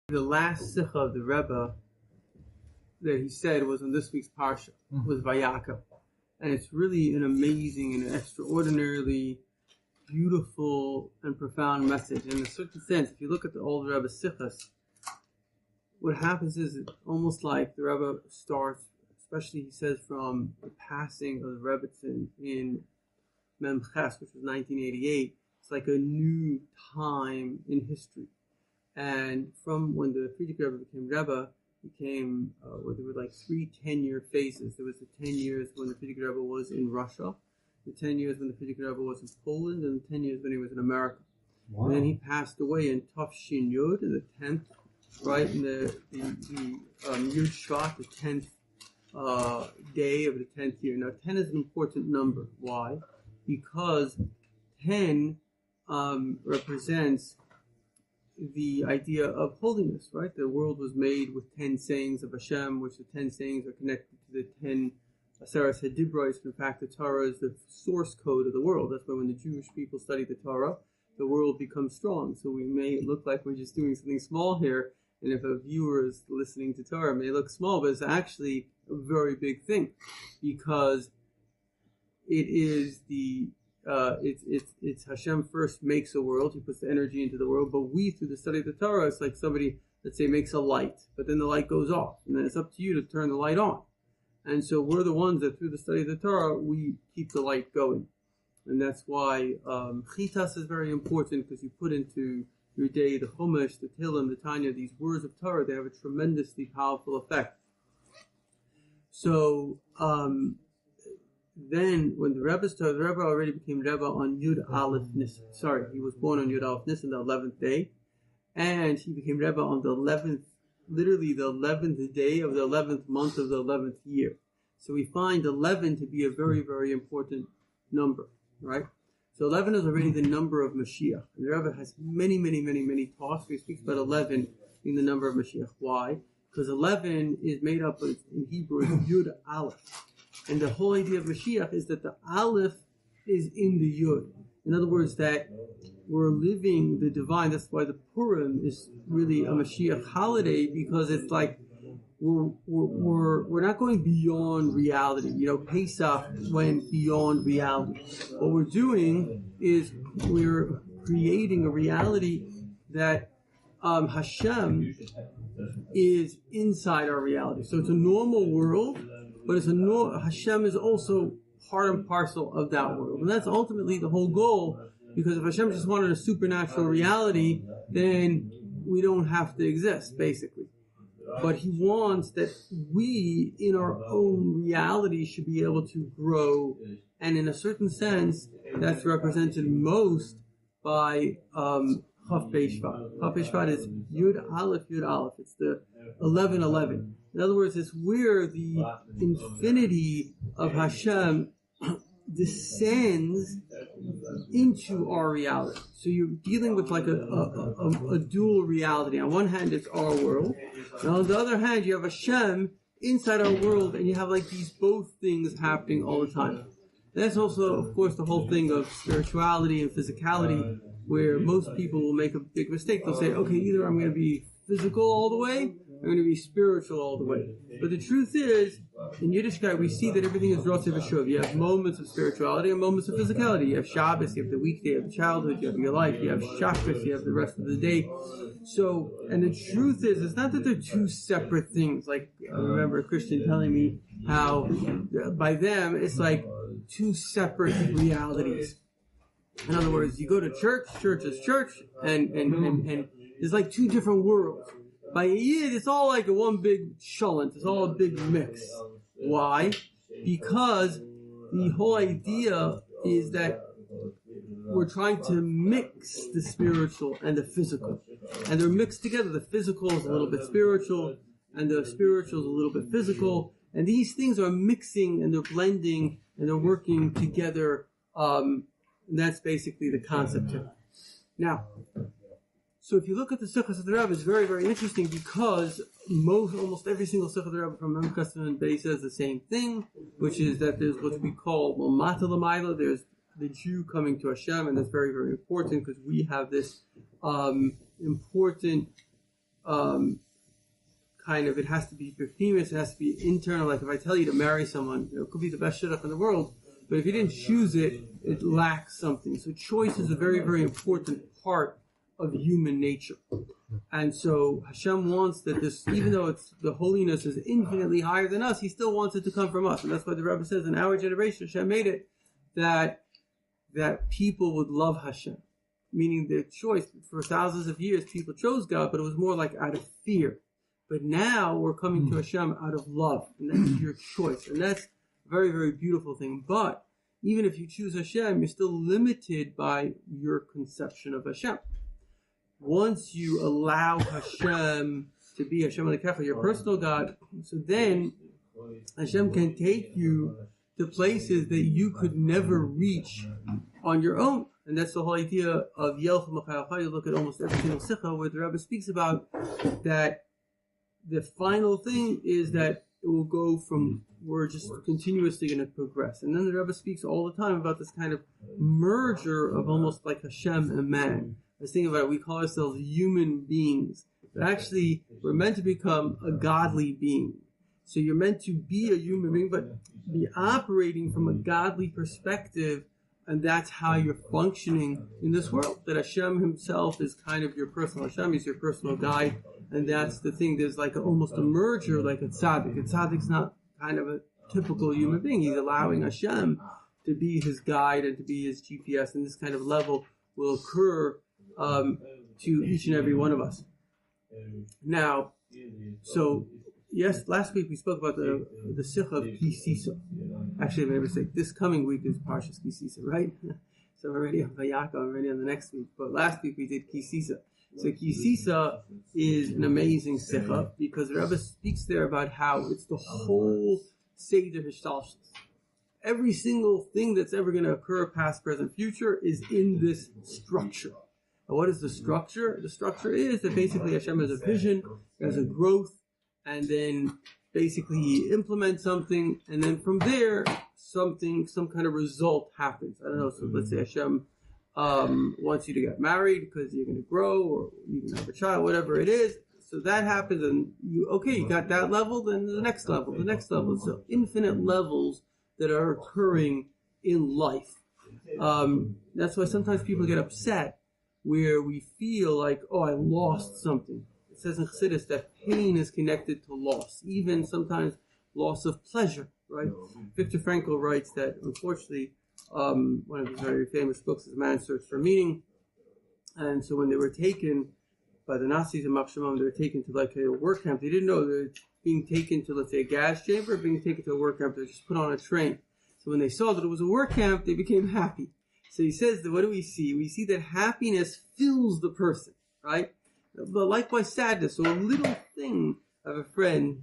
The last sikha of the Rebbe that he said was in this week's parsha, was Vayaka. And it's really an amazing and extraordinarily beautiful and profound message. In a certain sense, if you look at the old Rebbe sikhas, what happens is it's almost like the Rebbe starts, especially he says from the passing of the Rebbetzin in Mem Ches, which was 1988, it's like a new time in history. And from when the Frierdiker Rebbe became Rebbe, where there were like 3 10-year phases. There was the 10 years when the Frierdiker Rebbe was in Russia, the 10 years when the Frierdiker Rebbe was in Poland, and the 10 years when he was in America. Wow. And then he passed away in Tov Shin Yud, in the 10th, right, in the Yud Shvat, the 10th day of the 10th year. Now, 10 is an important number. Why? Because 10 represents the idea of holiness, right? The world was made with 10 sayings of Hashem, which the 10 sayings are connected to the 10 Aseres HaDibros. In fact, the Torah is the source code of the world. That's why when the Jewish people study the Torah, the world becomes strong. So we may look like we're just doing something small here, and if a viewer is listening to Torah, it may look small, but it's actually a very big thing, because it is it's Hashem first makes a world. He puts the energy into the world, but we, through the study of the Torah, it's like somebody, let's say, makes a light, but then the light goes off, and then it's up to you to turn the light on. And so we're the ones that, through the study of the Torah, we keep the light going. And that's why Chitas is very important, because you put into your day the Chumash, the Tehillim, the Tanya, these words of Torah, they have a tremendously powerful effect. So then, when the Rebbe already became Rebbe on Yud Aleph Nisan. Sorry, he was born on Yud Aleph Nisan, the 11th day, and he became Rebbe on the 11th, literally the 11th day of the 11th month of the 11th year. So we find 11 to be a very, very important number, right? So 11 is already the number of Mashiach. And the Rebbe has many, many, many, many talks where he speaks about 11 being the number of Mashiach. Why? Because 11 is made up of, in Hebrew, Yud Aleph. And the whole idea of Mashiach is that the Aleph is in the Yud. In other words, that we're living the divine. That's why the Purim is really a Mashiach holiday, because it's like we're not going beyond reality. You know, Pesach went beyond reality. What we're doing is we're creating a reality that Hashem is inside our reality. So it's a normal world, but Hashem is also part and parcel of that world. And that's ultimately the whole goal, because if Hashem just wanted a supernatural reality, then we don't have to exist, basically. But he wants that we, in our own reality, should be able to grow. And in a certain sense, that's represented most by Chaf Bei Shvat. Chaf Bei Shvat is Yud Aleph, Yud Aleph. It's the 11:11. In other words, it's where the infinity of Hashem descends into our reality. So you're dealing with like a dual reality. On one hand, it's our world, and on the other hand, you have Hashem inside our world, and you have like these both things happening all the time. That's also, of course, the whole thing of spirituality and physicality, where most people will make a big mistake. They'll say, okay, either I'm going to be physical all the way, I'm going to be spiritual all the way. But the truth is, in Yiddishkeit, we see that everything is Rotzev V'Shuv. You have moments of spirituality and moments of physicality. You have Shabbos, you have the weekday, you have childhood, you have your life, you have Shabbos, you have the rest of the day. So, and the truth is, it's not that they're two separate things. Like, I remember a Christian telling me how, by them, it's like two separate realities. In other words, you go to church is church, and there's like two different worlds. By a Yid, it's all like a one big shulant. It's all a big mix. Why? Because the whole idea is that we're trying to mix the spiritual and the physical. And they're mixed together. The physical is a little bit spiritual, and the spiritual is a little bit physical. And these things are mixing, and they're blending, and they're working together. And that's basically the concept here. Now, so if you look at the Sichos of the Rebbe, it's very, very interesting, because almost every single Sichos of the Rebbe from Mem Chesed and Beis says the same thing, which is that there's what we call Mata L'Mayla, there's the Jew coming to Hashem, and that's very, very important, because we have this important kind of, it has to be befemis, it has to be internal. Like if I tell you to marry someone, it could be the best shidduch in the world, but if you didn't choose it, it lacks something. So choice is a very, very important part of human nature. And so Hashem wants that this, even though it's the holiness is infinitely higher than us, He still wants it to come from us. And that's why the Rebbe says in our generation, Hashem made it that people would love Hashem. Meaning the choice, for thousands of years, people chose God, but it was more like out of fear. But now we're coming to Hashem out of love, and that's your choice. And that's a very, very beautiful thing. But even if you choose Hashem, you're still limited by your conception of Hashem. Once you allow Hashem to be Hashem al-Kefah, your personal God, so then Hashem can take you to places that you could never reach on your own. And that's the whole idea of Yelch M'chayalcha. You look at almost every single sikha where the Rebbe speaks about that the final thing is that it will go from, we're just continuously going to progress. And then the Rebbe speaks all the time about this kind of merger of almost like Hashem and man. I was thinking about it, we call ourselves human beings, but actually we're meant to become a godly being. So you're meant to be a human being, but be operating from a godly perspective, and that's how you're functioning in this world. That Hashem Himself is kind of your personal Hashem, He's your personal guide, and that's the thing. There's like almost a merger, like a tzaddik. A tzaddik's not kind of a typical human being. He's allowing Hashem to be his guide and to be his GPS, and this kind of level will occur to each and every one of us. Now, so yes, last week we spoke about the sikha of Kisisa. Actually, I made a mistake. This coming week is Parshas Kisisa, right? So I'm already on Vayaka, I'm already on the next week. But last week we did Kisisa. So Kisisa is an amazing sikha because the Rebbe speaks there about how it's the whole Seder Hishtalshelus. Every single thing that's ever going to occur, past, present, future, is in this structure. And what is the structure? The structure is that basically Hashem has a vision, has a growth, and then basically He implements something, and then from there, some kind of result happens. I don't know, so let's say Hashem wants you to get married because you're going to grow, or you can have a child, whatever it is. So that happens, and you got that level, then the next level. So infinite levels that are occurring in life. That's why sometimes people get upset where we feel like, oh, I lost something. It says in Sidness that pain is connected to loss, even sometimes loss of pleasure, right? Viktor Frankl writes that, unfortunately, one of his very famous books is Man's Search for Meaning. And so when they were taken by the Nazis in Machshamam, they were taken to like a work camp. They didn't know they were being taken to, let's say, a gas chamber, being taken to a work camp. They were just put on a train. So when they saw that it was a work camp, they became happy. So he says that what do we see? We see that happiness fills the person, right? But likewise sadness. So a little thing of a friend,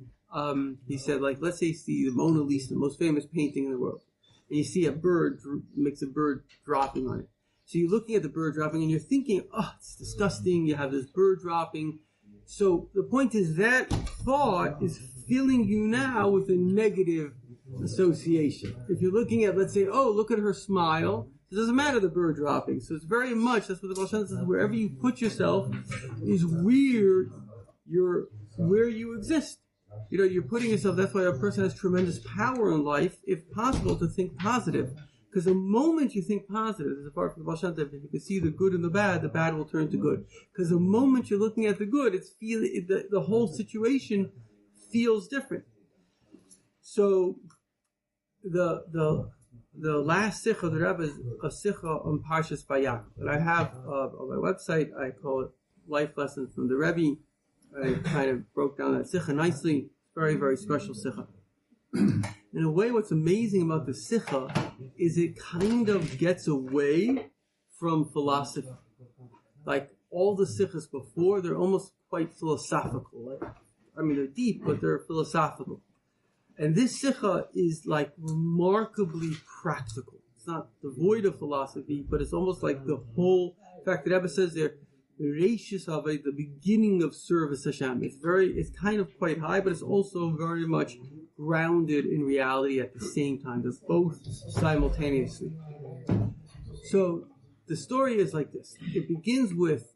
he said, like, let's say you see the Mona Lisa, the most famous painting in the world, and you see a bird, makes a bird dropping on it. So you're looking at the bird dropping and you're thinking, oh, it's disgusting, you have this bird dropping. So the point is that thought is filling you now with a negative association. If you're looking at, let's say, oh, look at her smile, it doesn't matter the bird dropping. So it's very much, that's what the Baal Shem says, wherever you put yourself is where you exist. You know, you're putting yourself, that's why a person has tremendous power in life, if possible, to think positive. Because the moment you think positive, as a part of the Baal Shem, if you can see the good and the bad will turn to good. Because the moment you're looking at the good, the whole situation feels different. So the last sikha of the Rebbe is a sikha on Parshas Vayakov that I have on my website. I call it Life Lessons from the Rebbe. I kind of broke down that sikha nicely. Very, very special sikha. In a way, what's amazing about the sikha is it kind of gets away from philosophy. Like all the sikhas before, they're almost quite philosophical. They're deep, but they're philosophical. And this sikha is like remarkably practical. It's not devoid of philosophy, but it's almost like the whole. In fact, the Rebbe says there, the beginning of service Hashem. It's kind of quite high, but it's also very much grounded in reality at the same time. There's both simultaneously. So the story is like this. It begins with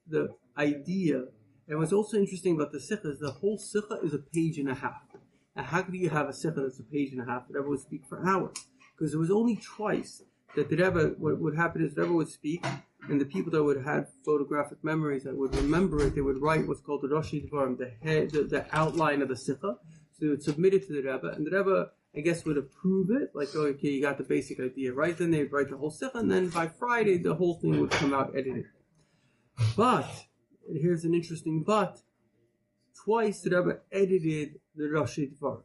the idea And what's also interesting about the sikha is the whole sikha is a page and a half. Now, how do you have a sikha that's a page and a half? The Rebbe would speak for hours. Because it was only twice that the Rebbe, what would happen is the Rebbe would speak, and the people that would have photographic memories that would remember it, they would write what's called the Rashi Dvarim, the outline of the sikha. So they would submit it to the Rebbe, and the Rebbe, I guess, would approve it, like, oh, okay, you got the basic idea, right? Then they'd write the whole sikha, and then by Friday, the whole thing would come out edited. But, and here's an interesting but, twice the Rebbe edited the Rashi Dvarim.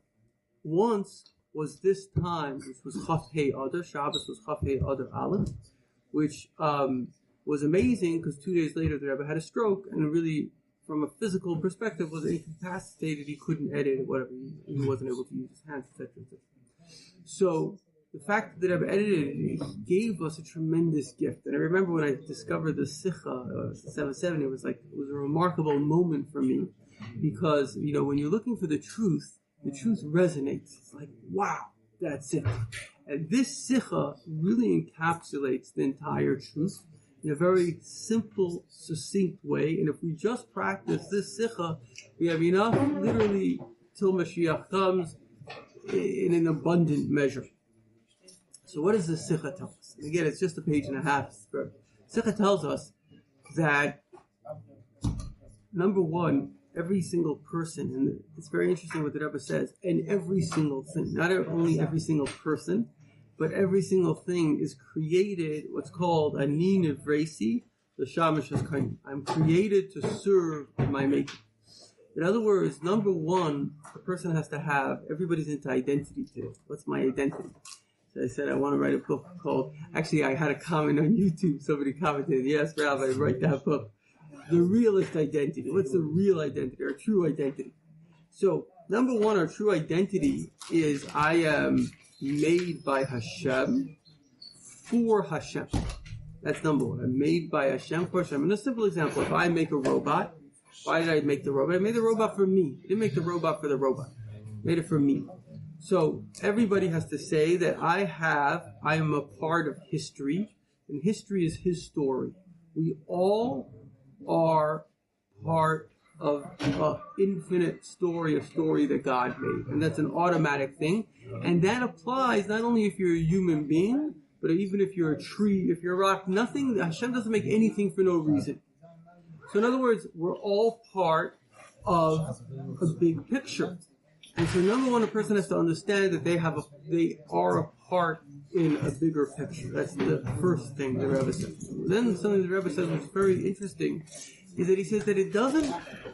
Once was this time, which was Chaf Hei Adar, Shabbos was Chaf Hei Adar Aleph, which was amazing because 2 days later the Rebbe had a stroke and really, from a physical perspective, was incapacitated. He couldn't edit it, whatever. He wasn't able to use his hands, etc. So the fact that the Rebbe edited it, he gave us a tremendous gift. And I remember when I discovered the Sikha, 770, it was a remarkable moment for me because, when you're looking for the truth resonates. It's like, wow, that's it. And this sikha really encapsulates the entire truth in a very simple, succinct way. And if we just practice this sikha, we have enough literally till mashiach comes in an abundant measure. So what does this sikha tell us? And again, it's just a page and a half. Sikha tells us that, number one, every single person, and it's very interesting what the Rebbe says, and every single thing, not only every single person, but every single thing is created, what's called Ani Nivresi, the Shamash Kain. I'm created to serve my maker. In other words, number one, the person has to have, everybody's into identity today. What's my identity? So I said, I want to write a book called, actually I had a comment on YouTube, somebody commented, yes, Rabbi, write that book. The realist identity. What's the real identity, our true identity? So, number one, our true identity is I am made by Hashem for Hashem. That's number one. I'm made by Hashem for Hashem. And a simple example, if I make a robot, why did I make the robot? I made the robot for me. I didn't make the robot for the robot. I made it for me. So, everybody has to say that I am a part of history, and history is his story. We all are part of an infinite story, a story that God made. And that's an automatic thing. And that applies not only if you're a human being, but even if you're a tree, if you're a rock, nothing, Hashem doesn't make anything for no reason. So in other words, we're all part of a big picture. And so number one, a person has to understand that they are a part in a bigger picture. That's the first thing the Rebbe says. Then something the Rebbe says which is very interesting is that he says that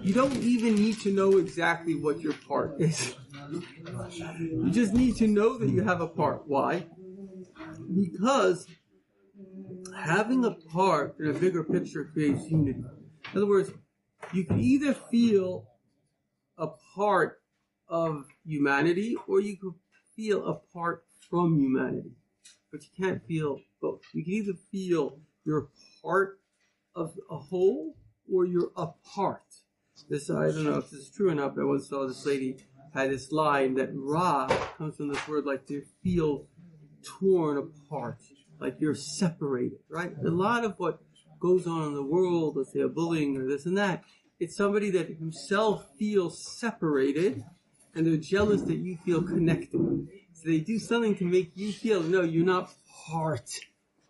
you don't even need to know exactly what your part is. You just need to know that you have a part. Why? Because having a part in a bigger picture creates unity. In other words, you can either feel a part of humanity or you could feel apart from humanity. But you can't feel both. You can either feel you're part of a whole or you're a part. This, I don't know if this is true or not, but I once saw this lady had this line that Ra comes from this word like to feel torn apart, like you're separated, right? A lot of what goes on in the world, let's say a bullying or this and that, it's somebody that himself feels separated and they're jealous that you feel connected. So they do something to make you feel, no, you're not part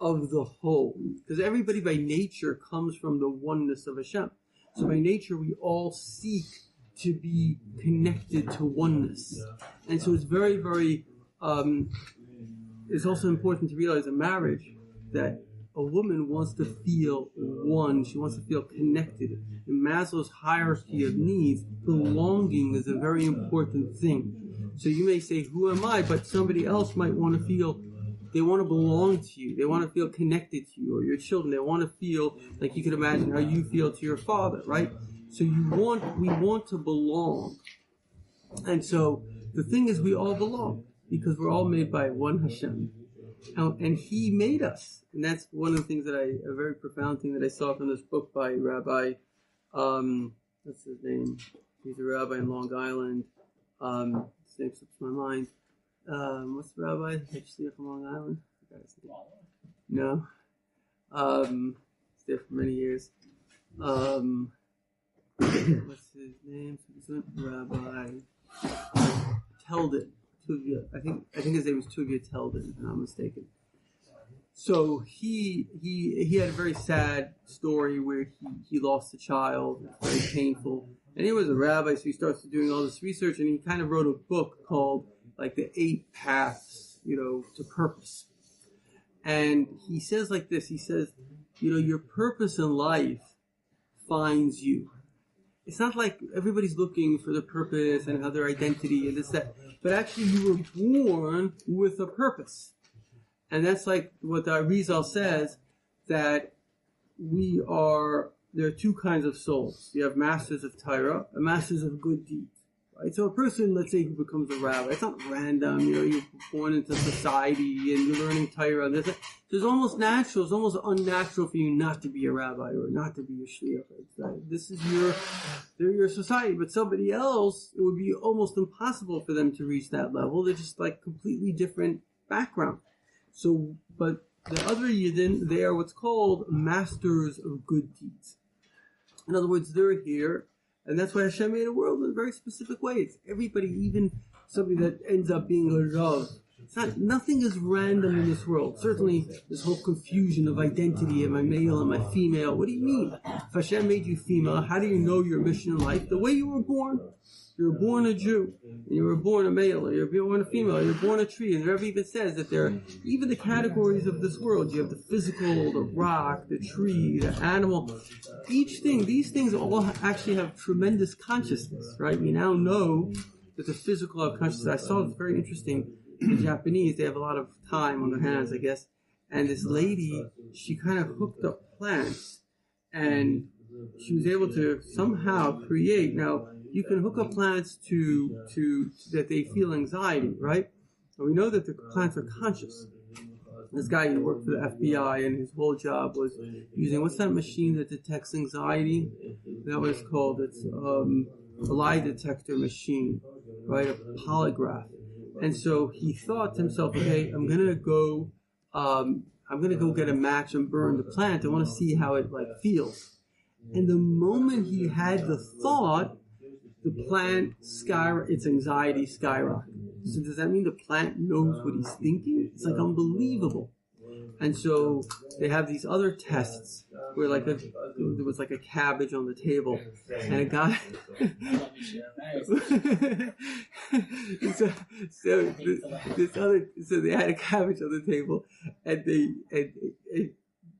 of the whole. Because everybody by nature comes from the oneness of Hashem. So by nature we all seek to be connected to oneness. And so it's very, very, it's also important to realize in marriage that a woman wants to feel one. She wants to feel connected. In Maslow's hierarchy of needs, belonging is a very important thing. So you may say, who am I? But somebody else might want to feel, they want to belong to you. They want to feel connected to you or your children. They want to feel like you can imagine how you feel to your father, right? So we want to belong. And so the thing is we all belong because we're all made by one Hashem. And he made us. And that's one of the things a very profound thing that I saw from this book by Rabbi, what's his name? He's a rabbi in Long Island. His name slips my mind. What's the rabbi? Shliach from Long Island? I forgot his name. No. He's there for many years. what's his name? Rabbi Teldin. I think his name was Tuvia Teldin, if I'm not mistaken. So he had a very sad story where he lost a child. It's very painful. And he was a rabbi, so he starts doing all this research, and he kind of wrote a book called like the 8 Paths, to Purpose. And he says like this, he says, your purpose in life finds you. It's not like everybody's looking for the purpose and have their identity and this, that, but actually you were born with a purpose. And that's like what the Arizal says, that there are 2 kinds of souls. You have masters of Torah and masters of good deeds. Right? So a person, let's say, who becomes a rabbi, it's not random, you're born into society and you're learning Torah and this. So it's almost natural, it's almost unnatural for you not to be a rabbi or not to be a shliach. This is they're your society, but somebody else, it would be almost impossible for them to reach that level. They're just like completely different background. So, but the other Yidden, they are what's called masters of good deeds. In other words, they're here. And that's why Hashem made a world in very specific ways. Everybody, even somebody that ends up being a Rav, nothing is random in this world. Certainly, this whole confusion of identity, am I male, am I female? What do you mean? If Hashem made you female, how do you know your mission in life? The way you were born. You were born a Jew, and you were born a male, or you were born a female, or you were born a tree. And the Ravi even says that there are even the categories of this world. You have the physical, the rock, the tree, the animal. These things all actually have tremendous consciousness, right? We now know that the physical have consciousness. I saw it's very interesting. The Japanese, they have a lot of time on their hands, I guess. And this lady, she kind of hooked up plants, and she was able to somehow create. Now, you can hook up plants to that they feel anxiety, right? And we know that the plants are conscious. This guy who worked for the FBI, and his whole job was using, what's that machine that detects anxiety? That was called, it's a lie detector machine, right? A polygraph. And so he thought to himself, okay, I'm gonna go get a match and burn the plant. I want to see how it feels. And the moment he had the thought, the plant its anxiety skyrocketed. So does that mean the plant knows what he's thinking? It's unbelievable. And so they have these other tests where there was a cabbage on the table, and a guy. so they had a cabbage on the table, and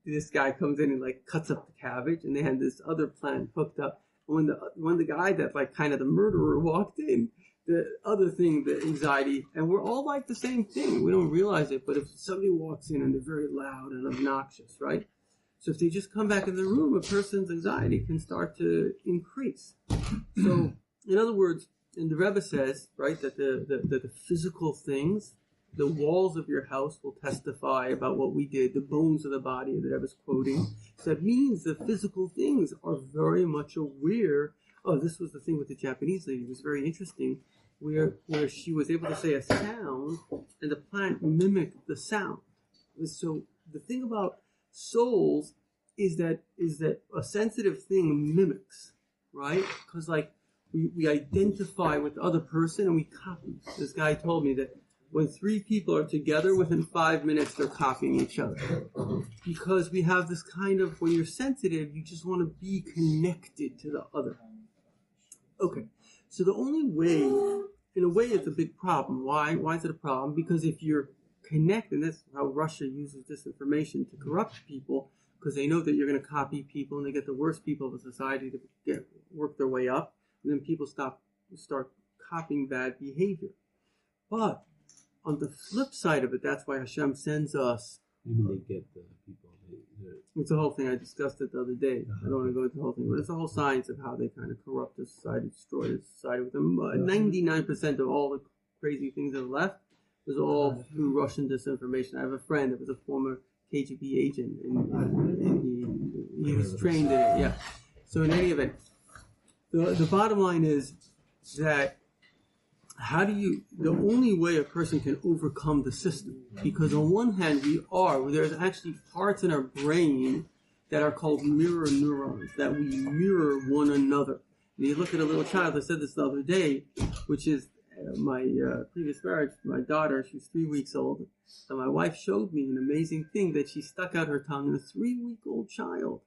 this guy comes in and cuts up the cabbage, and they had this other plant hooked up. When the guy that kind of the murderer walked in, the other thing, the anxiety, and we're all like the same thing. We don't realize it, but if somebody walks in and they're very loud and obnoxious, right? So if they just come back in the room, a person's anxiety can start to increase. So, in other words, and the Rebbe says, right, that the physical things, the walls of your house will testify about what we did, the bones of the body that I was quoting. So that means the physical things are very much aware. Oh, this was the thing with the Japanese lady. It was very interesting, where she was able to say a sound, and the plant mimicked the sound. So the thing about souls is that a sensitive thing mimics, right? Because we identify with the other person and we copy. This guy told me that when 3 people are together, within 5 minutes, they're copying each other. Because we have this kind of, when you're sensitive, you just want to be connected to the other. Okay, so the only way, in a way, it's a big problem. Why? Why is it a problem? Because if you're connected, and that's how Russia uses disinformation to corrupt people, because they know that you're going to copy people, and they get the worst people of the society to work their way up, and then people start copying bad behavior. But on the flip side of it, that's why Hashem sends us. Maybe they get the people. It's the whole thing. I discussed it the other day. I don't want to go into the whole thing, but it's the whole science of how they kind of corrupt the society, destroy the society with them. 99% of all the crazy things that are left was all through Russian disinformation. I have a friend that was a former KGB agent, and he was trained in it. Yeah. So in any event, the bottom line is that the only way a person can overcome the system, because on one hand there's actually parts in our brain that are called mirror neurons, that we mirror one another. You look at a little child, I said this the other day, which is my previous marriage, my daughter, she's 3 weeks old, and my wife showed me an amazing thing that she stuck out her tongue, and a 3-week-old child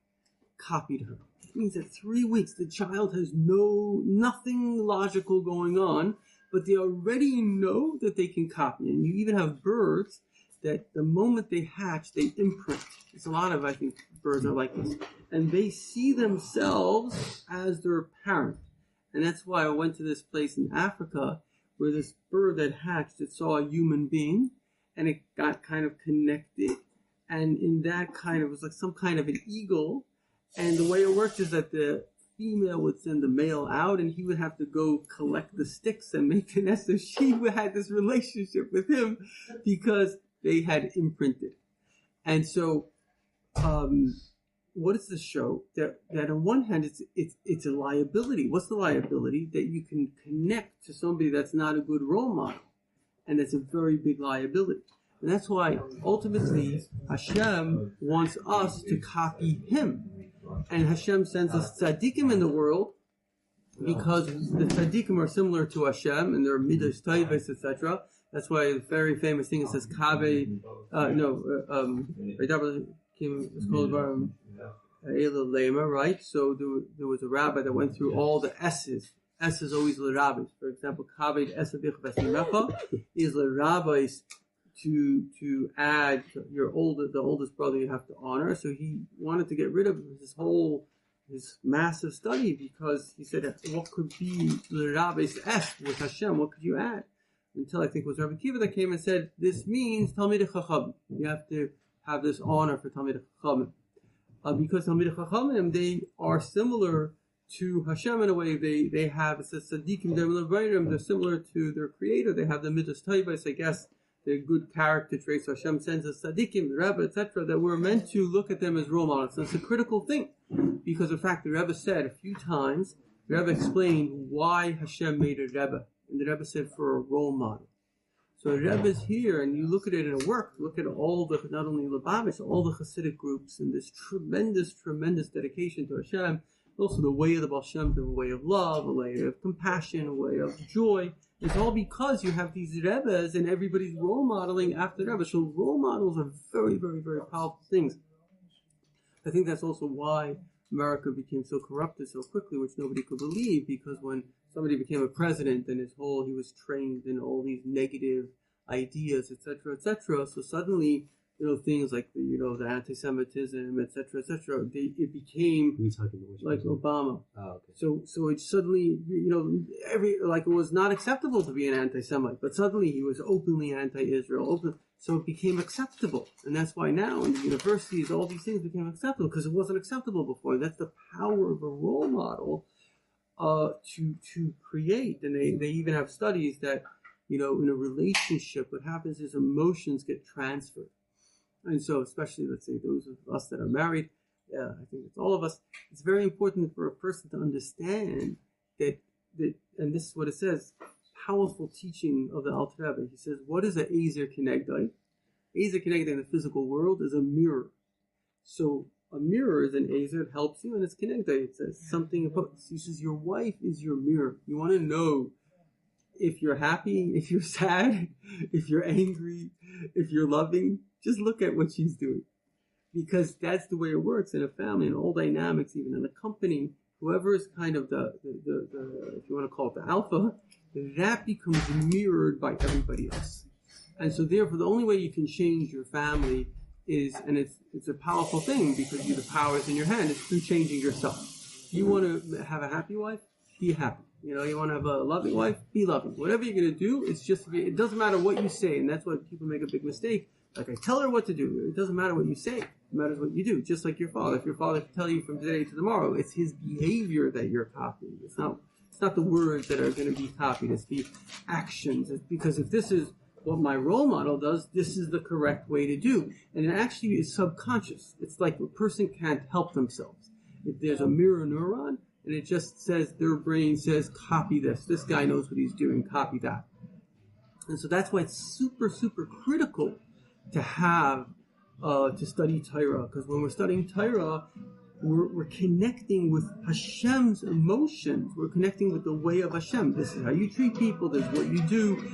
copied her. It means that 3 weeks, the child has nothing logical going on, but they already know that they can copy. And you even have birds that the moment they hatch, they imprint. There's a lot of, I think, birds are like this. And they see themselves as their parent. And that's why I went to this place in Africa where this bird that hatched, it saw a human being, and it got kind of connected. And in that kind of, it was like some kind of an eagle. And the way it worked is that the female would send the male out, and he would have to go collect the sticks and make the nest. So she had this relationship with him because they had imprinted. And so, what does this show? That on one hand, it's a liability. What's the liability? That you can connect to somebody that's not a good role model, and that's a very big liability. And that's why ultimately Hashem wants us to copy Him. And Hashem sends us tzaddikim in the world because the tzaddikim are similar to Hashem and their midas tayvas, etc. That's why a very famous thing, it says Kabe, it's called Lema, right? So there was a rabbi that went through all the S's. S is always the rabbis. For example, Kabe Esabich Vesimecha is the rabbis to add the oldest brother you have to honor. So he wanted to get rid of his massive study because he said, what could be the rabbi's S with Hashem? What could you add? Until I think it was Rabbi Kiva that came and said, this means Talmidei Chachamim. You have to have this honor for Talmidei Chachamim. Because Talmidei Chachamim, they are similar to Hashem in a way. They have, it says, Tzaddikim, they're similar to their creator. They have the midas tayvas, I guess, the good character traits. Hashem sends us tzaddikim, the Rebbe, etc., that we're meant to look at them as role models. That's a critical thing. Because, in fact, the Rebbe said a few times, the Rebbe explained why Hashem made a Rebbe. And the Rebbe said for a role model. So the Rebbe is here, and you look at it in a work, look at all the, not only Lubavitch, all the Hasidic groups, and this tremendous, tremendous dedication to Hashem. Also the way of the Baal Shem Tov, a way of love, a way of compassion, a way of joy. It's all because you have these Rebbes and everybody's role modeling after the Rebbe. So role models are very, very, very powerful things. I think that's also why America became so corrupted so quickly, which nobody could believe, because when somebody became a president and he was trained in all these negative ideas, etc., etc. So suddenly, things like the anti-Semitism, etc., it became like Obama. Oh, okay. So it suddenly, it was not acceptable to be an anti-Semite, but suddenly he was openly anti-Israel, so it became acceptable. And that's why now in the universities, all these things became acceptable, because it wasn't acceptable before. That's the power of a role model to create. And they even have studies that, in a relationship, what happens is emotions get transferred. And so, especially, let's say, those of us that are married, I think it's all of us, it's very important for a person to understand that, and this is what it says, powerful teaching of the Alter Rebbe. He says, what is an Ezer Kenegdai? Ezer Kenegdai in the physical world is a mirror. So, a mirror is an Ezer, it helps you, and it's Kenegdai. It says something about, he says, your wife is your mirror. You want to know if you're happy, if you're sad, if you're angry, if you're loving, just look at what she's doing. Because that's the way it works in a family, in all dynamics, even in a company. Whoever is kind of the if you want to call it the alpha, that becomes mirrored by everybody else. And so therefore, the only way you can change your family is, and it's a powerful thing, because the power is in your hand, it's through changing yourself. If you want to have a happy wife, be happy. You want to have a loving wife, be loving. Whatever you're going to do, it doesn't matter what you say, and that's why people make a big mistake. Like, I tell her what to do. It doesn't matter what you say. It matters what you do. Just like your father. If your father can tell you from today to tomorrow, it's his behavior that you're copying. It's not the words that are going to be copied. It's the actions. It's because if this is what my role model does, this is the correct way to do. And it actually is subconscious. It's like a person can't help themselves. If there's a mirror neuron, and it just says, their brain says, copy this. This guy knows what he's doing. Copy that. And so that's why it's super, super critical to have, to study Torah. Because when we're studying Torah, we're connecting with Hashem's emotions. We're connecting with the way of Hashem. This is how you treat people. This is what you do.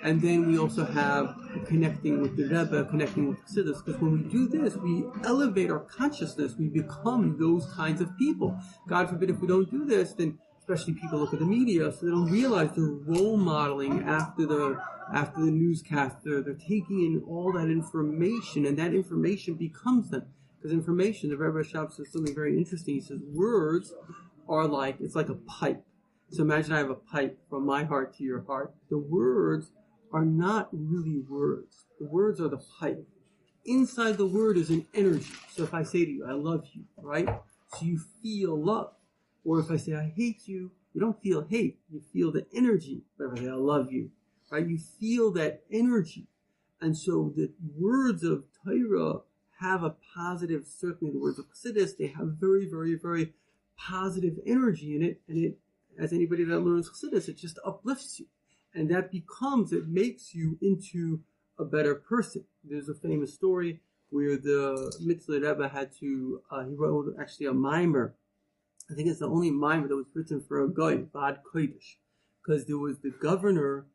And then we also have connecting with the Rebbe, connecting with Sidness. Because when we do this, we elevate our consciousness. We become those kinds of people. God forbid if we don't do this, then especially people look at the media, so they don't realize they're role modeling after the newscaster. They're taking in all that information, and that information becomes them. Because information, the Rebbe Rashab says something very interesting. He says words are it's like a pipe. So imagine I have a pipe from my heart to your heart. The words are not really words. The words are the pipe. Inside the word is an energy. So if I say to you, I love you, right? So you feel love. Or if I say, I hate you, you don't feel hate. You feel the energy. But if I say, I love you, right? You feel that energy. And so the words of Torah have a positive, certainly the words of Sidness, they have very, very, very positive energy in it. And it, as anybody that learns Sidness, it just uplifts you. And that it makes you into a better person. There's a famous story where the Mitzvah Rebbe he wrote actually a mimer. I think it's the only mimer that was written for a guy, Bad Kodesh. Because there was the governor,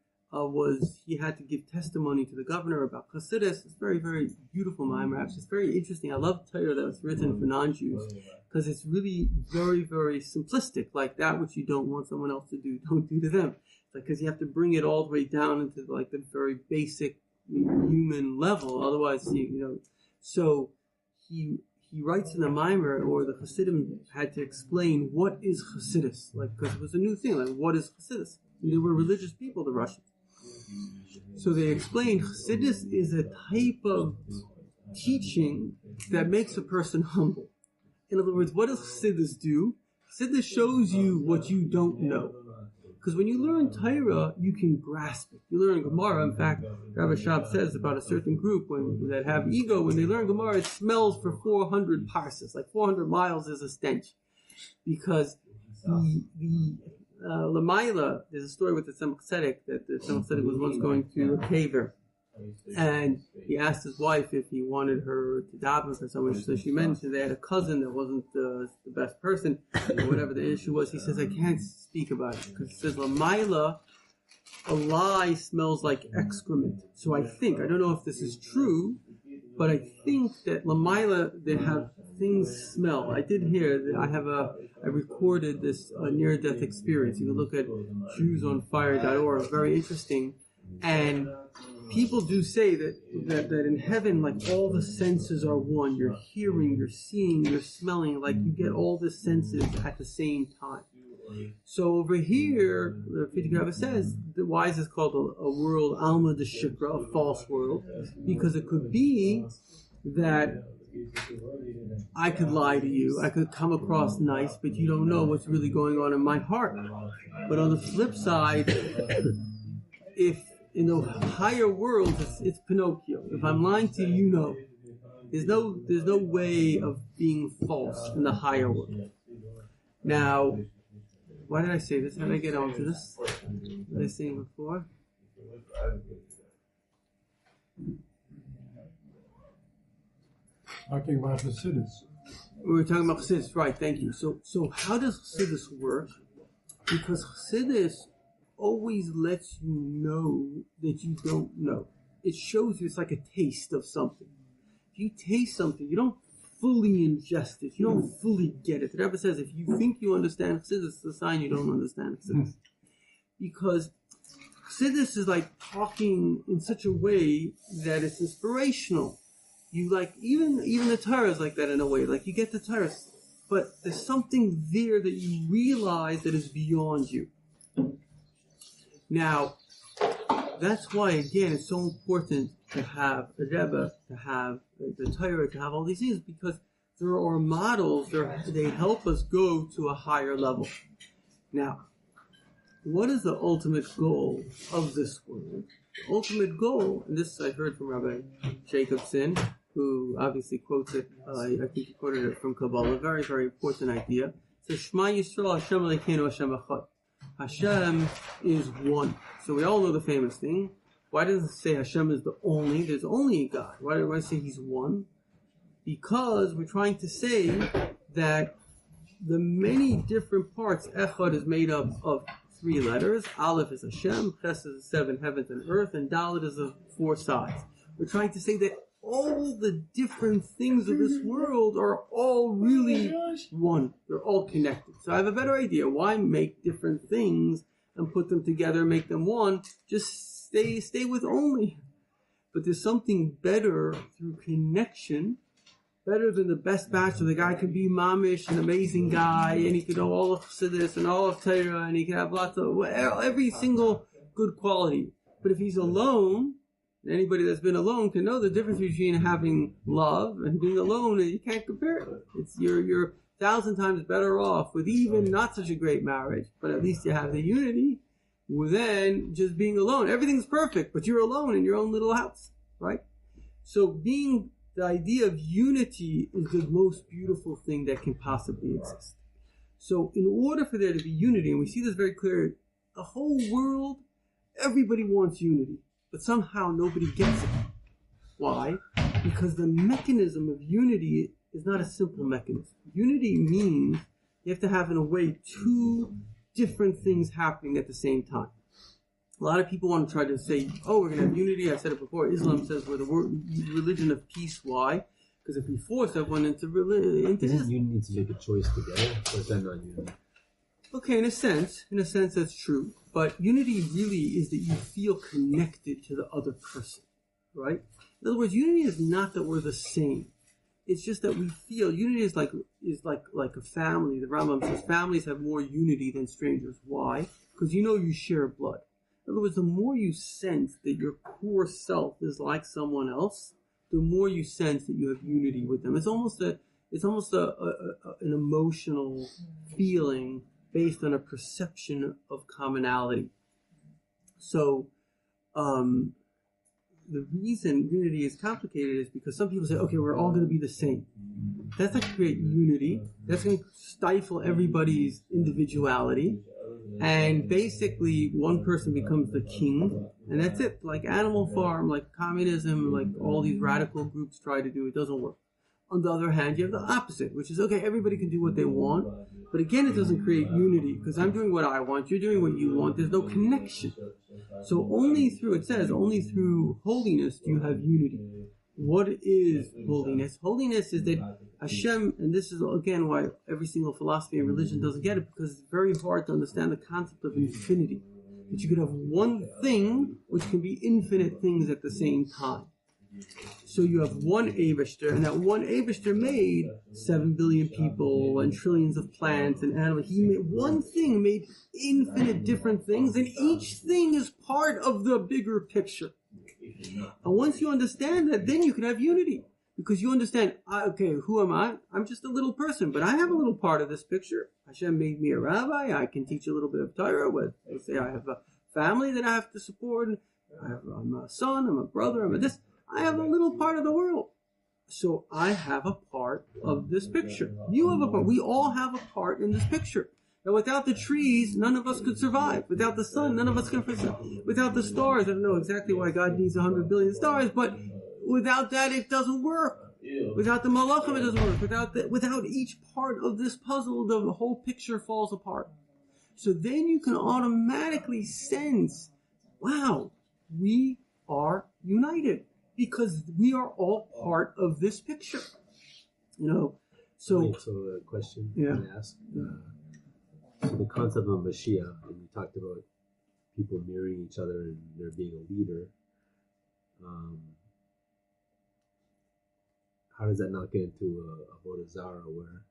he had to give testimony to the governor about Chassidus. It's very, very beautiful mimer. Actually, it's very interesting. I love Torah that was written for non-Jews. Because it's really very, very simplistic. Like that which you don't want someone else to do, don't do to them. Because you have to bring it all the way down into the very basic human level. Otherwise, So he writes in the mimer, or the Hasidim had to explain what is Hasidus, because it was a new thing. What is Hasidus? They were religious people, the Russians. So they explained Hasidus is a type of teaching that makes a person humble. In other words, what does Hasidus do? Hasidus shows you what you don't know. Because when you learn Torah, you can grasp it. You learn Gemara. In fact, Rabbi Shab says about a certain group that have ego, when they learn Gemara, it smells for 400 parses. 400 miles is a stench. Because the Lamaila, there's a story with the Tzemach Tzedek, that the Tzemach Tzedek was once going to a caver. And he asked his wife if he wanted her to daven for someone. So she mentioned they had a cousin that wasn't the best person, or whatever the issue was. He says, I can't speak about it. Because he says, Lamaila, a lie smells like excrement. So I don't know if this is true, but I think that Lamaila, they have things smell. I did hear that I recorded this near-death experience. You can look at JewsOnFire.org. Very interesting. And people do say that in heaven, all the senses are one. You're hearing, you're seeing, you're smelling, you get all the senses at the same time. So over here, the Frierdiker Rebbe says, why is this called a world, Alma de Shikra, a false world? Because it could be that I could lie to you, I could come across nice, but you don't know what's really going on in my heart. But on the flip side, if in the higher world, it's Pinocchio. If I'm lying to you, there's no way of being false in the higher world. Now, why did I say this? How did I get onto this? What was I saying before? Talking about Hasidus. We were talking about Hasidus, right? Thank you. So how does Hasidus work? Because Hasidus always lets you know that you don't know. It shows you it's like a taste of something. If you taste something, you don't fully ingest it. You don't fully get it. The Rebbe says if you think you understand Chassidus, it's a sign you don't understand Chassidus. Because Chassidus is talking in such a way that it's inspirational. You even the Torah is like that in a way. You get the Torah, but there's something there that you realize that is beyond you. Now, that's why, again, it's so important to have a Rebbe, to have the Torah, to have all these things, because there are models, they help us go to a higher level. Now, what is the ultimate goal of this world? The ultimate goal, and this I heard from Rabbi Jacobson, who obviously quotes it, I think he quoted it from Kabbalah, a very, very important idea. So, Shema Yisrael, Hashem Elokeinu, Hashem Echad. Hashem is one. So we all know the famous thing. Why does it say Hashem is the only? There's only a God. Why do I say He's one? Because we're trying to say that the many different parts, Echad is made up of 3 letters. Aleph is Shem, Ches is the 7 heavens and earth, and Dalet is the 4 sides. We're trying to say that all the different things of this world are all really one. They're all connected. So I have a better idea. Why make different things and put them together and make them one? Just stay with only. But there's something better through connection, better than the best bachelor. The guy could be mamish, an amazing guy, and he could know all of Sidness and all of Torah, and he could have lots of, every single good quality. But if he's alone, anybody that's been alone can know the difference between having love and being alone, and you can't compare it. You're 1,000 times better off with even not such a great marriage, but at least you have the unity, than just being alone. Everything's perfect, but you're alone in your own little house, right? So the idea of unity is the most beautiful thing that can possibly exist. So in order for there to be unity, and we see this very clear, the whole world, everybody wants unity, but somehow nobody gets it. Why? Because the mechanism of unity is not a simple mechanism. Unity means you have to have, in a way, 2 different things happening at the same time. A lot of people want to try to say, oh, we're going to have unity. I've said it before. Islam says we're the religion of peace. Why? Because if we force everyone into this, you need to make a choice together, or is that not unity? Okay, in a sense that's true. But unity really is that you feel connected to the other person, right? In other words, unity is not that we're the same. It's just that we feel unity is like a family. The Rambam says families have more unity than strangers. Why? Because you share blood. In other words, the more you sense that your core self is like someone else, the more you sense that you have unity with them. It's almost an emotional feeling based on a perception of commonality. So, the reason unity is complicated is because some people say, okay, we're all going to be the same. That's not going to create unity. That's going to stifle everybody's individuality. And basically, one person becomes the king, and that's it. Like Animal Farm, like communism, like all these radical groups try to do, it doesn't work. On the other hand, you have the opposite, which is, okay, everybody can do what they want, but again, it doesn't create unity, because I'm doing what I want, you're doing what you want, there's no connection. So only through holiness do you have unity. What is holiness? Holiness is that Hashem, and this is again why every single philosophy and religion doesn't get it, because it's very hard to understand the concept of infinity. That you could have one thing which can be infinite things at the same time. So you have one Eibishter, and that one Eibishter made 7 billion people and trillions of plants and animals. He made one thing, made infinite different things, and each thing is part of the bigger picture. And once you understand that, then you can have unity. Because you understand, okay, who am I? I'm just a little person, but I have a little part of this picture. Hashem made me a rabbi. I can teach a little bit of Torah. Let's say I have a family that I have to support. I'm a son, I'm a brother, I'm a this. I have a little part of the world. So I have a part of this picture. You have a part. We all have a part in this picture. Now, without the trees, none of us could survive. Without the sun, none of us could survive. Without the stars, I don't know exactly why God needs 100 billion stars, but without that, it doesn't work. Without the malachim, it doesn't work. Without each part of this puzzle, the whole picture falls apart. So then you can automatically sense, wow, we are united. Because we are all part of this picture, So a question I ask. So the concept of mashiach, and you talked about people mirroring each other and there being a leader. How does that not get into a Avodah Zarah where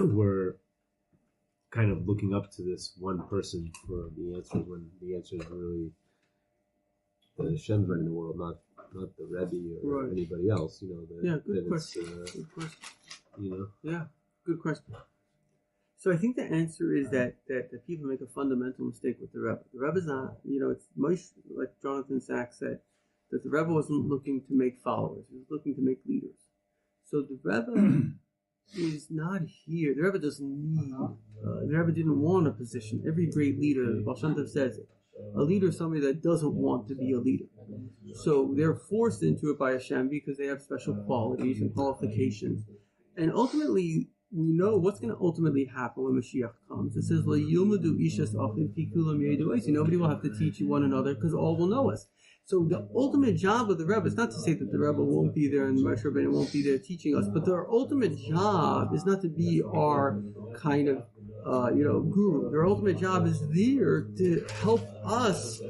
we're kind of looking up to this one person for the answer when the answer is really the Shem's running the world, not the Rebbe or anybody else, Good question. Good question. Yeah, good question. So I think the answer is that people make a fundamental mistake with the Rebbe. The Rebbe's not, it's most, like Jonathan Sachs said, that the Rebbe wasn't looking to make followers. He was looking to make leaders. So the Rebbe is not here. The Rebbe doesn't need, the Rebbe didn't want a position. Every great leader, Baal Shem Tov says it. A leader is somebody that doesn't want to be a leader. So they're forced into it by Hashem because they have special qualities and qualifications. And ultimately, we know what's going to ultimately happen when Mashiach comes. It says, nobody will have to teach you one another because all will know us. So the ultimate job of the Rebbe is not to say that the Rebbe won't be there and Moshe Rabbeinu won't be there teaching us, but their ultimate job is not to be our kind of guru. Their ultimate job is there to help us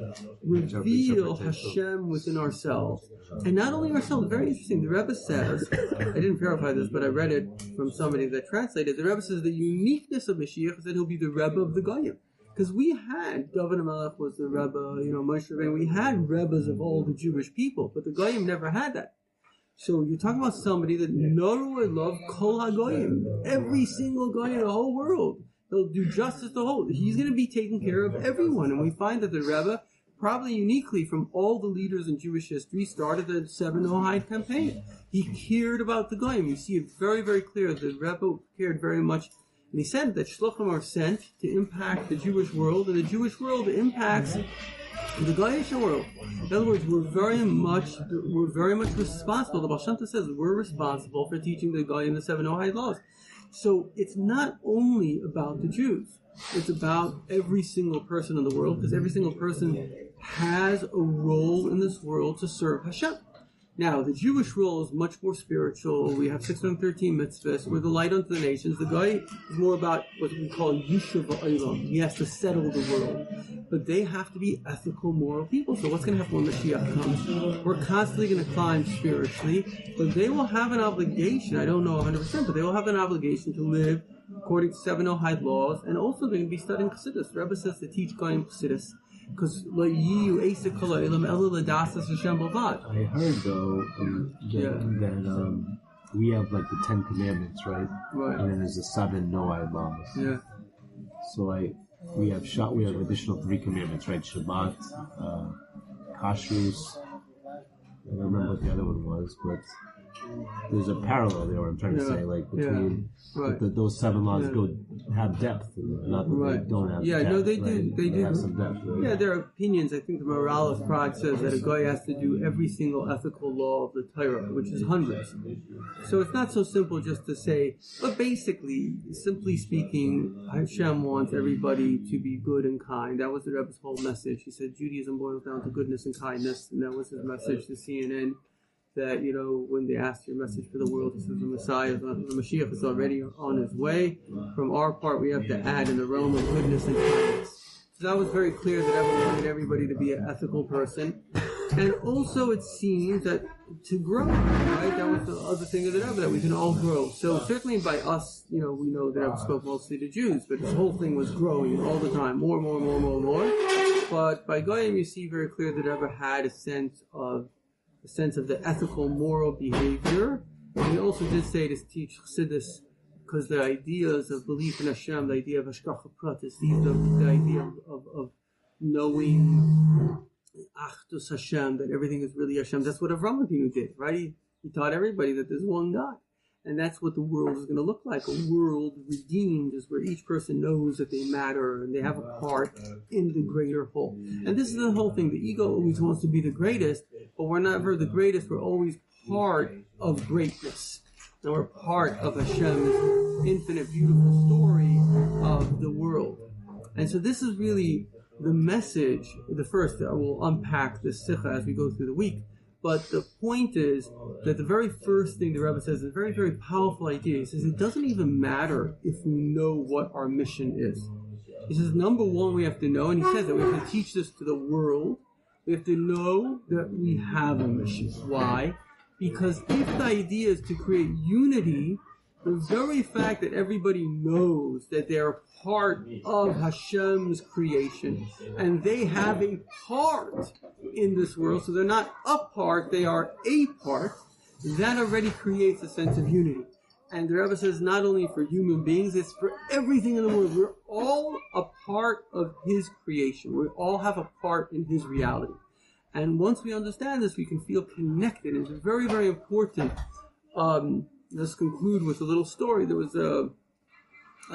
reveal Hashem within ourselves. And not only ourselves, very interesting, the Rebbe says, I didn't verify this, but I read it from somebody that translated, the Rebbe says the uniqueness of Mashiach is that he'll be the Rebbe of the Goyim. Because we had, David HaMelech was the Rebbe, Moshe Rabbeinu, we had Rebbes of all the Jewish people, but the Goyim never had that. So you're talking about somebody that Noru love Kol HaGoyim, every single Goy in the whole world. He'll do justice to the whole. He's going to be taking care of everyone. And we find that the Rebbe, probably uniquely from all the leaders in Jewish history, started the Seven Noahide campaign. He cared about the Goyim. You see it very, very clear. The Rebbe cared very much. And he said that Shluchim are sent to impact the Jewish world, and the Jewish world impacts the Goyish world. In other words, we're very much responsible. The Baal Shem Tov says we're responsible for teaching the Goyim the Seven Noahide laws. So it's not only about the Jews. It's about every single person in the world, because every single person has a role in this world to serve Hashem. Now, the Jewish role is much more spiritual. We have 613 mitzvahs. We're the light unto the nations. The guy is more about what we call Yishuv Ha'olam. He has to settle the world. But they have to be ethical, moral people. So what's going to happen when Mashiach comes? We're constantly going to climb spiritually, but they will have an obligation. I don't know 100%, but they will have an obligation to live according to Seven Noahide laws, and also they're going to be studying Sidness. The Rebbe says to teach Goyim Sidness. Because I heard though that we have like the 10 Commandments, right? Right. And then there's the 7 Noahide laws. Yeah. So we have additional 3 commandments, right? Shabbat, Kashrus. I don't remember what the other one was, but there's a parallel there. What I'm trying to say, like between those 7 laws have depth, not that they don't have. Yeah, depth, no, they right? do. They do have some depth. Right? Yeah, there are opinions. I think the Maharal of Prague says that a guy has to do every single ethical law of the Torah, which is hundreds. So it's not so simple just to say. But basically, simply speaking, Hashem wants everybody to be good and kind. That was the Rebbe's whole message. He said Judaism boils down to goodness and kindness, and that was his message to CNN. That, when they asked your message for the world, he says the Messiah, the Mashiach is already on his way. From our part, we have to add in the realm of goodness and kindness. So that was very clear that everyone wanted everybody to be an ethical person. And also it seems that to grow, right? That was the other thing of the Rebbe, that we can all grow. So certainly by us, we know that Rebbe spoke mostly to Jews, but his whole thing was growing all the time, more. But by Goyim, you see very clear that Rebbe had a sense of the ethical, moral behavior. And he also did say to teach Sidness, because the ideas of belief in Hashem, the idea of Hashgacha Pratis, the idea of knowing Achdus Hashem, that everything is really Hashem. That's what Avraham Avinu did, right? He taught everybody that there's one God. And that's what the world is going to look like. A world redeemed is where each person knows that they matter and they have a part in the greater whole. And this is the whole thing. The ego always wants to be the greatest, but we're never the greatest. We're always part of greatness. And we're part of Hashem's infinite, beautiful story of the world. And so this is really the message. The first, I will unpack this sikha as we go through the week. But the point is that the very first thing the Rebbe says is a very, very powerful idea. He says it doesn't even matter if we know what our mission is. He says, number one, we have to know, and he says that we have to teach this to the world. We have to know that we have a mission. Why? Because if the idea is to create unity, the very fact that everybody knows that they're part of Hashem's creation and they have a part in this world, so they're not a part, they are a part, that already creates a sense of unity. And the Rebbe says not only for human beings, it's for everything in the world. We're all a part of His creation. We all have a part in His reality. And once we understand this, we can feel connected. It's very, very important. Let's conclude with a little story. There was a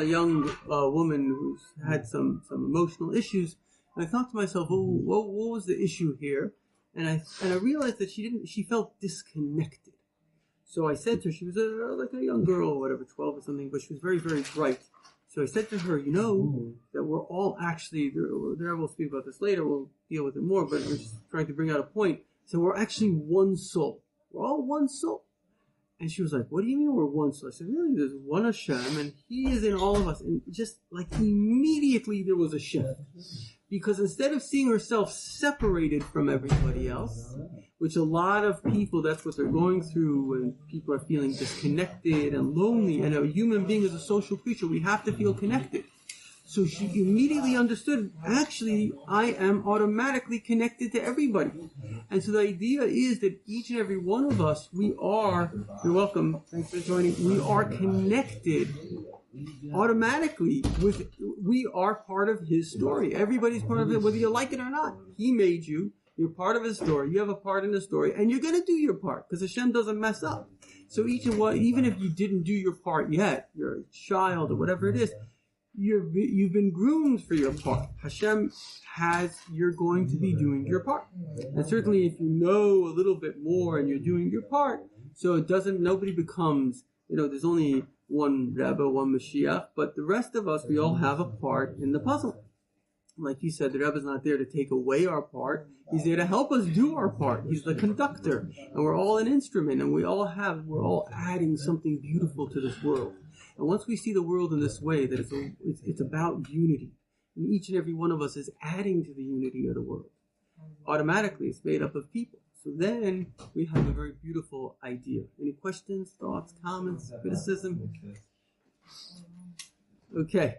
young woman who's had some emotional issues. And I thought to myself, what was the issue here? And I realized that she felt disconnected. So I said to her, she was like a young girl or whatever, 12 or something, but she was very, very bright. So I said to her, you know, that we're all actually, there we'll speak about this later, we'll deal with it more, but we're just trying to bring out a point. So we're actually one soul. We're all one soul. And she was like, what do you mean we're one soul? I said, really, there's one Hashem, and He is in all of us. And just like immediately there was a shift. Because instead of seeing herself separated from everybody else, which a lot of people, that's what they're going through when people are feeling disconnected and lonely. And a human being is a social creature. We have to feel connected. So she immediately understood, actually, I am automatically connected to everybody. And so the idea is that each and every one of us, we are, you're welcome, thanks for joining, we are connected automatically we are part of His story. Everybody's part of it, whether you like it or not. He made you. You're part of His story. You have a part in the story, and you're going to do your part because Hashem doesn't mess up. So each and one, even if you didn't do your part yet, you're a child or whatever it is, you've been groomed for your part. Hashem you're going to be doing your part. And certainly if you know a little bit more and you're doing your part, so nobody becomes, there's only one Rebbe, one Mashiach, but the rest of us, we all have a part in the puzzle. Like you said, the Rebbe's not there to take away our part. He's there to help us do our part. He's the conductor. And we're all an instrument, and we're all adding something beautiful to this world. And once we see the world in this way, that it's about unity, and each and every one of us is adding to the unity of the world, automatically it's made up of people. So then we have a very beautiful idea. Any questions, thoughts, comments, criticism? Okay.